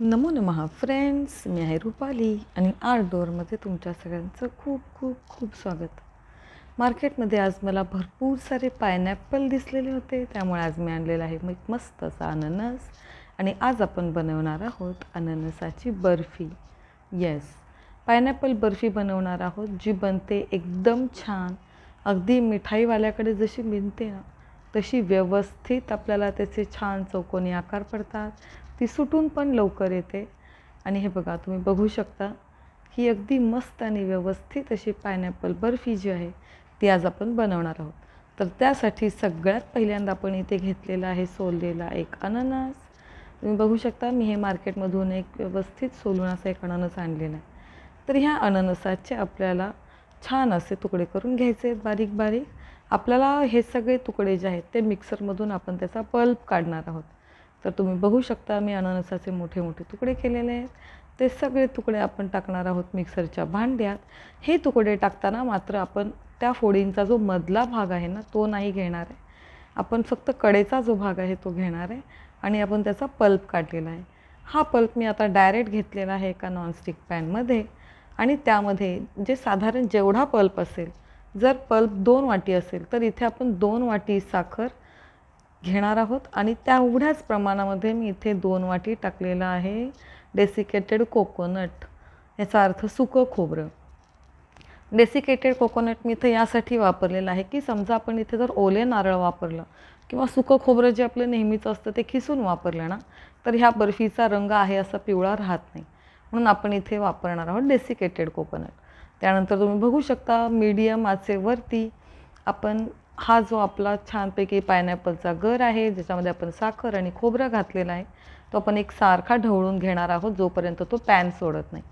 नमो नमः फ्रेंड्स, मी आहे रुपाली आणि आर्टडोअरमध्ये तुमच्या सगळ्यांचं खूप खूप खूप स्वागत. मार्केटमध्ये आज मला भरपूर सारे पायनॅपल दिसलेले होते, त्यामुळे आज मी आणलेला आहे मस्त असा अननस. आणि आज आपण बनवणार आहोत अननसाची बर्फी. येस, पायनॅपल बर्फी बनवणार आहोत, जी बनते एकदम छान. अगदी मिठाईवाल्याकडे जशी बनते ना तशी व्यवस्थित आपल्याला त्याचे छान चौकोनी आकार पडतात. ती सुटून पण लवकर येते. आणि हे बघा, तुम्ही बघू शकता, ही अगदी मस्त आणि व्यवस्थित अशी पायनॅपल बर्फी जी आहे ती आज आपण बनवणार आहोत. तर त्यासाठी सगळ्यात पहिल्यांदा आपण इथे घेतलेला आहे सोललेला एक अननस. तुम्ही बघू शकता, मी हे मार्केटमधून एक व्यवस्थित सोलून असा एक अननस आणलेला आहे. तर ह्या अननसाचे आपल्याला छान असे तुकडे करून घ्यायचे आहेत, बारीक बारीक. आपल्याला हे सगळे तुकडे जे आहेत ते मिक्सरमधून आपण त्याचा पल्प काढणार आहोत. तर तुम्ही बघू शकता, मी अननसाचे मोठे मोठे तुकडे केलेले आहेत. ते सगळे तुकडे आपण टाकणार आहोत मिक्सरच्या भांड्यात. हे तुकडे टाकताना मात्र आपण त्या फोडींचा जो मधला भाग आहे ना तो नाही घेणार आहे. आपण फक्त कडेचा जो भाग आहे तो घेणार आहे आणि आपण त्याचा पल्प काढलेला आहे. हा पल्प मी आता डायरेक्ट घेतलेला आहे एका नॉनस्टिक पॅनमध्ये. आणि त्यामध्ये जे साधारण जेवढा पल्प असेल, जर पल्प 2 वाटी असेल तर इथे आपण 2 वाटी साखर घेणार आहोत. आणि तेवढ्याच प्रमाणामध्ये मी इथे 2 वाटी टाकलेलं आहे डेसिकेटेड कोकोनट, याचा अर्थ सुकं खोबरं. डेसिकेटेड कोकोनट मी इथे यासाठी वापरलेलं आहे की समजा आपण इथे जर ओले नारळ वापरलं किंवा सुकं खोबरं जे आपलं नेहमीचं असतं ते खिसून वापरलं ना, तर ह्या बर्फीचा रंग आहे असा पिवळा राहत नाही. म्हणून आपण इथे वापरणार आहोत डेसिकेटेड कोकोनट. त्यानंतर तुम्ही बघू शकता, मीडियम आचेवरती आपण हा जो आपला छानपैकी पायनॅपलचा गर आहे, ज्याच्यामध्ये आपण साखर आणि खोबरं घातलेलं आहे, तो आपण एक सारखा ढवळून घेणार आहोत जोपर्यंत तो पॅन सोडत नाही.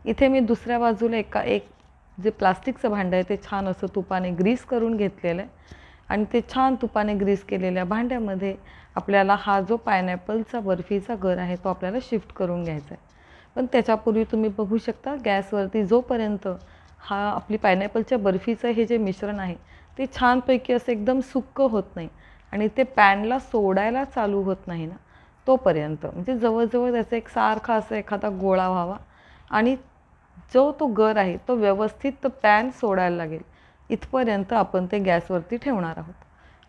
इथे मी दुसऱ्या बाजूला एक जे प्लास्टिकचं भांडं आहे ते छान असं तुपाने ग्रीस करून घेतलेलं आहे. आणि ते छान तुपाने ग्रीस केलेल्या भांड्यामध्ये आपल्याला हा जो पायनॅपलचा बर्फीचा गर आहे तो आपल्याला शिफ्ट करून घ्यायचा आहे. पण त्याच्यापूर्वी तुम्ही बघू शकता, गॅसवरती जोपर्यंत हा आपली पायनॅपलच्या बर्फीचं हे जे मिश्रण आहे ते छानपैकी असं एकदम सुक्कं होत नाही आणि ते पॅनला सोडायला चालू होत नाही ना, तोपर्यंत म्हणजे जवळजवळ त्याचा एक सारखा असा एखादा गोळा व्हावा आणि जो तो गर आहे तो व्यवस्थित तो पॅन सोडायला लागेल इथपर्यंत आपण ते गॅसवरती ठेवणार आहोत.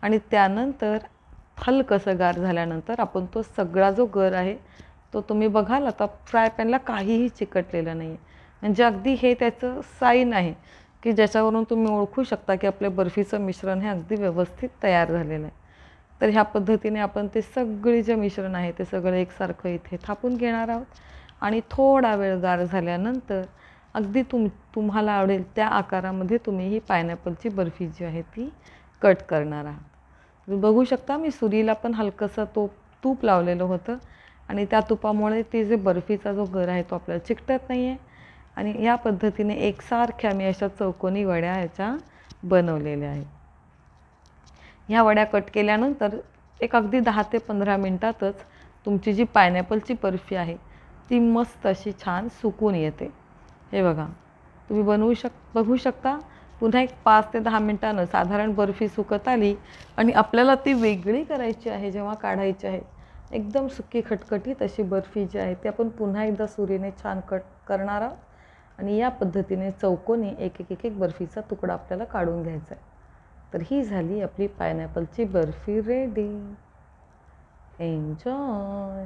आणि त्यानंतर हलकंसं गार झाल्यानंतर आपण तो सगळा जो गर आहे तो तुम्ही बघाल आता फ्राय पॅनला काहीही चिकटलेलं नाही आहे. म्हणजे अगदी हे त्याचं साईन आहे की ज्याच्यावरून तुम्ही ओळखू शकता की आपल्या बर्फीचं मिश्रण हे अगदी व्यवस्थित तयार झालेलं आहे. तर ह्या पद्धतीने आपण ते सगळे जे मिश्रण आहे ते सगळं एकसारखं इथे थापून घेणार आहोत. आणि थोडा वेळ गार झाल्यानंतर अगदी तुम्हाला आवडेल त्या आकारामध्ये तुम्ही ही पायनॅपलची बर्फी जी आहे ती कट करणार आहात. तुम्ही बघू शकता, मी सुरीला पण हलकंसं तूप लावलेलं होतं आणि त्या तुपामुळे ते जे बर्फीचा जो गर आहे तो आपल्याला चिकटत नाही आहे. आणि या पद्धतीने एकसारख्या मी अशा चौकोनी वड्या ह्याच्या बनवलेल्या आहेत. ह्या वड्या कट केल्यानंतर एक अगदी 10 ते 15 मिनटातच तुमची जी पायनॅपलची बर्फी आहे ती मस्त अशी छान सुकून येते. हे बघा, तुम्ही बघू शकता, पुन्हा एक 5 ते 10 मिनटानं साधारण बर्फी सुकत आली आणि आपल्याला ती वेगळी करायची आहे. जेव्हा काढायची आहे एकदम सुकी खटखटीत अशी बर्फी जी आहे ती आपण पुन्हा एकदा सुरीने छान कट करणार आहोत. आणि या पद्धतीने चौकोनी एक बर्फीचा तुकडा आपल्याला काढून घ्यायचा आहे. तर ही झाली आपली पायनॅपलची बर्फी रेडी. एन्जॉय.